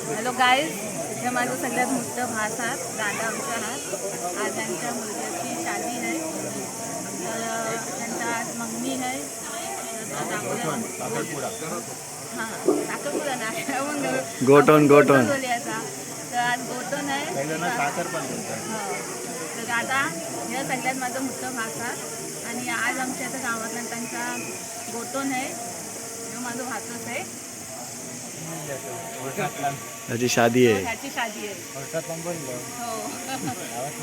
Hello guys, हे माझं सगळ्यात मोठं भास आहात, दादा आमच्या आहात. आज त्यांच्या मुलग्याची शादी आहे, तर त्यांचा आज मंगनी आहे. हां, साखरपुडा नाही, गोटन बोलायचा. तर आज गोटन आहे. तर दादा हे सगळ्यात माझं मोठं भास आहात आणि आज आमच्या इथं गावातल्या त्यांचा गोटन आहे. हे माझं भासच आहे. त्याची शादी आहे. ह्याची शादी आहे. हो.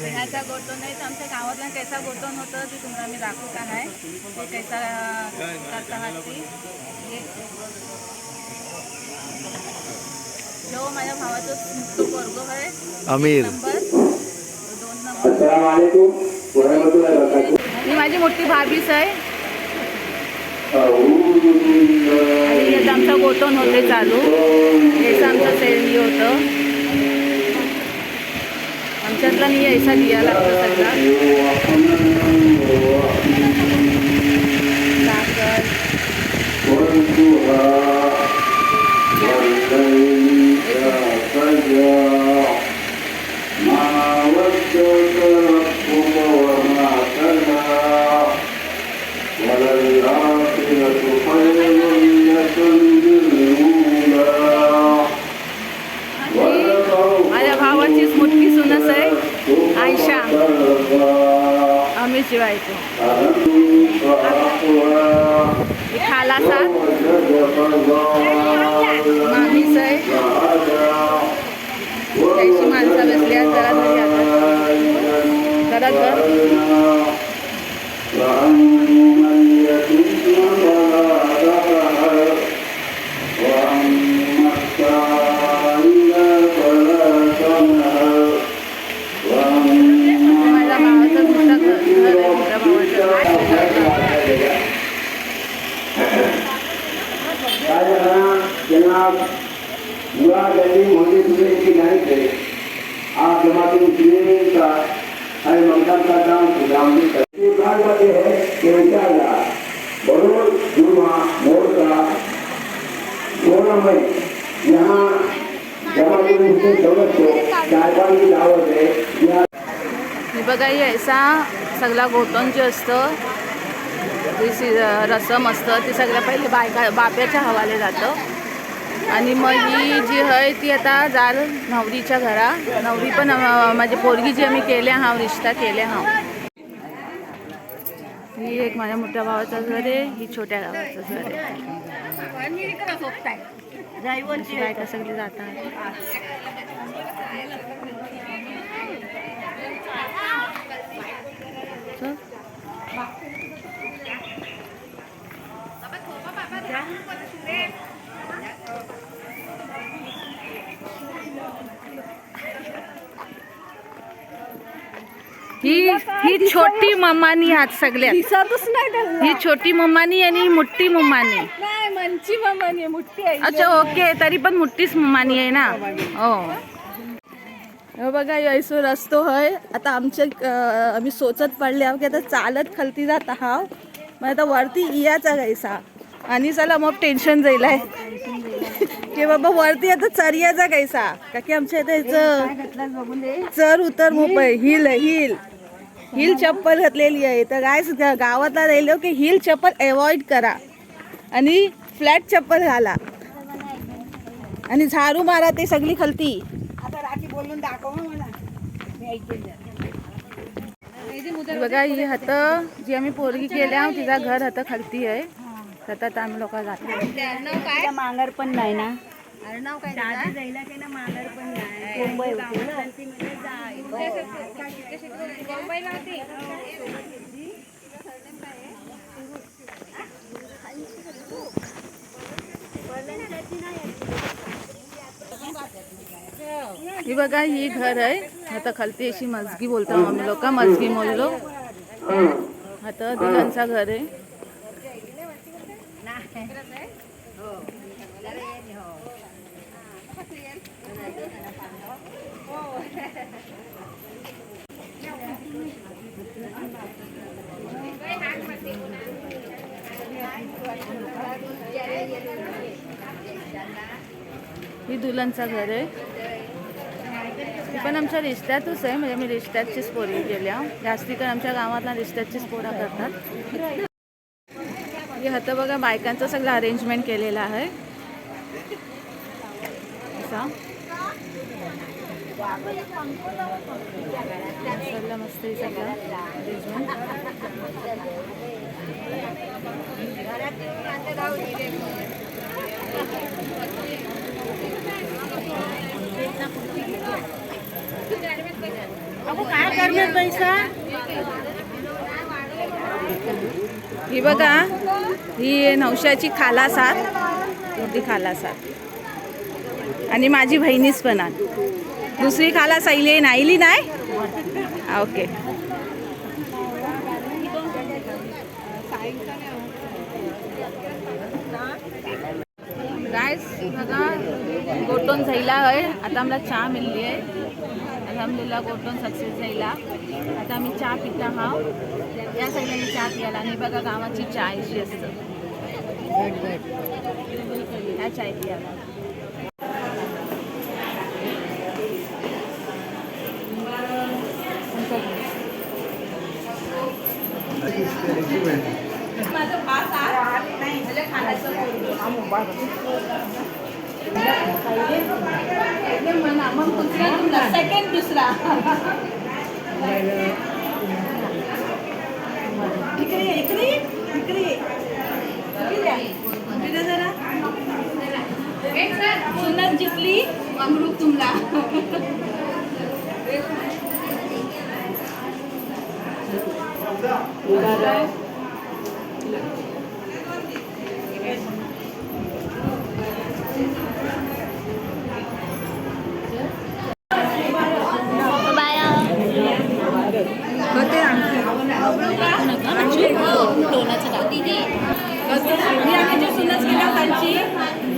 ह्याचा गोटन नाही तर आमच्या गावातला कैसा गोटन होतं ते तुम्हाला मी दाखवत आहे. ते कैसा करत आहात ती. जो माझ्या भावाचं तो पोरगो आहे अमीर. 2 नंबर. ही माझी मोठी भाभीच आहे आणि याचं आमचा गोटन होते चालू. याचं आमचं सेरली होतं. आमच्यातला मी यायचा दिया लागतो सगळा. माझ्या भावाचीच मोठी सुनस आहे आयशा, आम्ही शिवायचो. खाला साथ मामीच आहे. त्याची माणसं बसली आहेत जरा घरी आता जरा घर. आप जमाते का हर मकान का काम है बड़ोल जुमा मोर्चा 16 मई यहाँ जमाते दौलत को चायपान की दावत है. हे बघा, यायचा सगळा गोटन जे असतं ती रसम असतं ती सगळ्या पहिले बाप्याच्या हवाले जातं आणि मग ही जी आहे ती आता जाल नवरीच्या घरा. नवरी पण माझी पोरगी जी आम्ही केल्या हा रिश्ता केल्या हा. ही एक माझ्या मोठ्या भावाचं घर आहे, ही छोट्या गावाचं घर आहे. बायका सगळी जातात. ही छोटी मम्मानी आहात सगळ्यात. दिसतच नाही त्यांना. ही छोटी मम्मानी आणि मोठी मम्मानी. नाही, मंची मम्मानी मोठी आहे. अच्छा, ओके, तरी पण मोठीच मम्मानी आहे ना. हो. हे बघा, यायचो रस्तो आहे. आता आम्ही सोचत पडले आहो की आता चालत खालती जात आहाव. मग आता वरती याचा गायचा आणि चला मग टेन्शन जाईल आहे की बाबा वरती आता चर्याचा गायचा का की आमच्या इथे चर उतर मोबाईल हिल हिल हिल चप्पल घातलेली आहे. तर काय गावातला राहिलो की हिल चप्पल अवॉइड करा आणि फ्लॅट चप्पल घाला आणि झाडू मारा ते सगळी खालती. आता राखी बोलून दाखव मला. बघा, ही हातं जी आम्ही पोरगी केल्या तिचा घर हातं खालती आहे. सतत आम्ही लोक जातो. मांगर पण नाही ना. नाव काय जायला की ना मांगर पण नाही. मुंबई होती ना. ही बघा, ही घर आहे. आता खालती अशी मजगी बोलतो आम्ही लोक. मजगी बोललो. आता दिलांचा घर आहे. ही दुल्हनचं घर आहे. ती पण आमच्या रिश्त्यातच आहे, म्हणजे मी रिश्त्याचीच पोरी गेल्या. जास्ती तर आमच्या गावातला रिश्त्याचीच पोरा करतात. हे होतं बघा, बायकांचं सगळं अरेंजमेंट केलेलं आहे असा. सगळं मस्त आहे सगळं अरेंजमेंट. ही बघा, ही नवशाची खाला साथ, ती खाला साथ आणि माझी बहिणीच पण आहे. दुसरी खाला सायली नाहीली नाही. ओके गाइस, बघा गोटोन झाला आहे. आता आम्हाला चहा मिळली आहे. अल्हम्दुलिल्लाह गोटोन सक्सेस झाला. आता आम्ही चहा पिता आहोत. या सगळ्यांनी चहा प्यायला. आणि बघा गावाची चहा अशी असतं. ह्या चाय प्यायला सेकंड दुसरा सुनत जिंकली अमृत तुमला. मी आम्ही सुनच केला त्यांची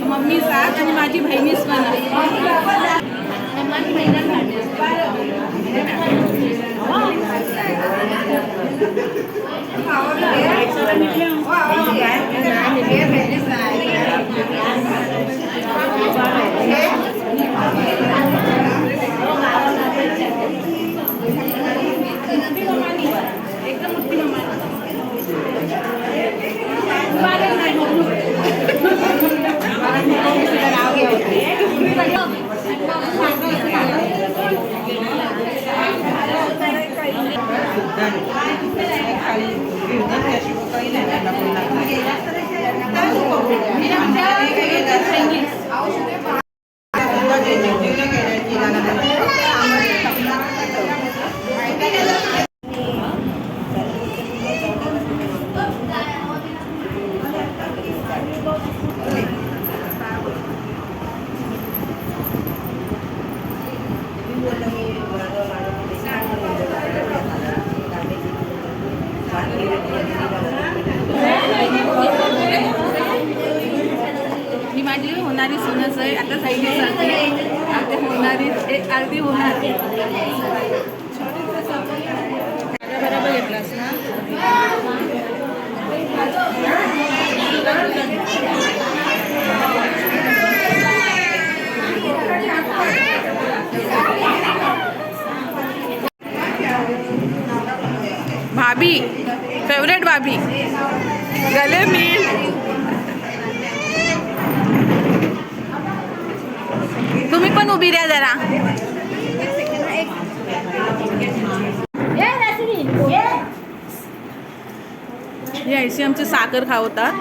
मम्मी साथ आणि माझी बहिणीच पण आहे. ही माझी होणारी सुनच आहे. आता साईडने सांगते, आता होणारी एक अर्धी होणार. बरोबर घेतलास ना. भाभी, फेवरेट भाभी, गले मिल. तुम्ही पण उभी द्या जरा. हे ऐशी आमची साखर खावतात.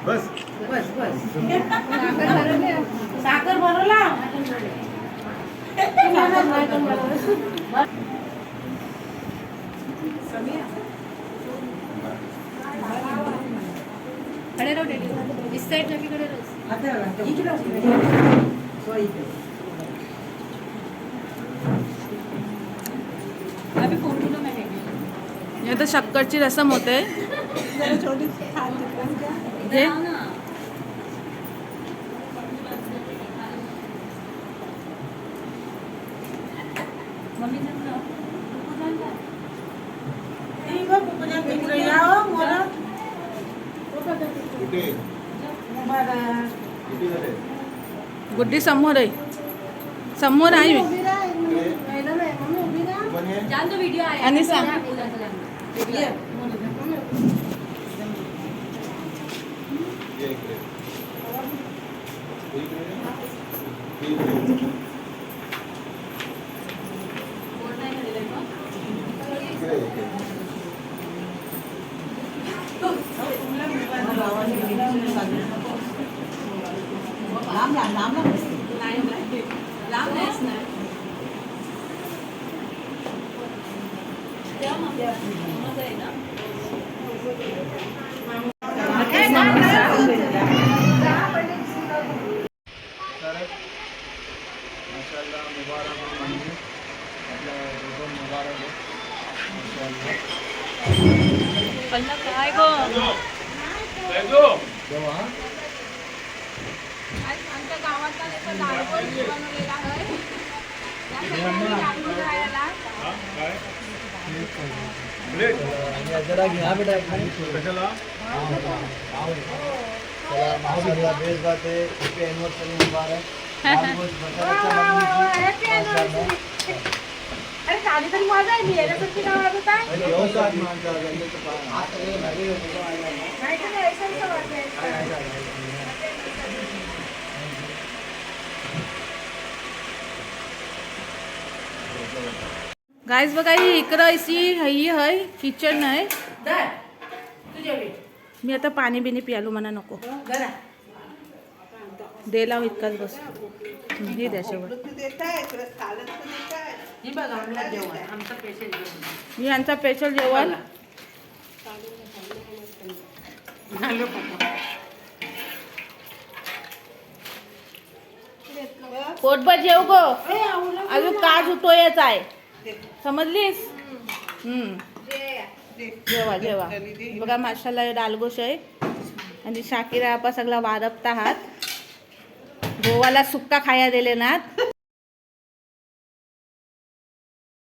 बस बस बस साखर भरवला. इस साइड तर शक्करची रसम होते. घे. गुड्डी समोर आहे. समोर आहे जान तो वीडियो आया आणि सांग. काय गो आमच्या गावातला बनवलेला अरे साडी तरी माझा आहे. मी याच्यासाठी काय वाजत आहे गाईज बघा ही इकडं अशी ही आहे किचन आहे. मी आता पाणी बिनी प्यायलो म्हणा नको देला इतकाच बस हे त्याच्यावर मी यांचा स्पेशल जेवण पोटभर जेव गो अजून काज उतोयच आहे समजलीस. जेवा जेवा बघा माशाला डालगोश आहे आणि शाकिरा आपा सगळा वारपता हात गोवाला सुक्का खाया दिले ना